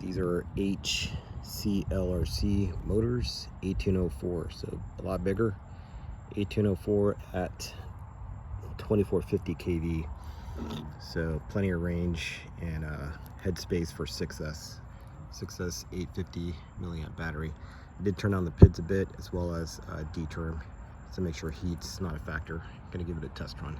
These are HGLRC motors, 1804, so a lot bigger. 1804 at 2450 kV, so plenty of range and headspace for 6S 850 milliamp battery. I did turn on the PIDs a bit as well as D-term to make sure heat's not a factor. Gonna give it a test run.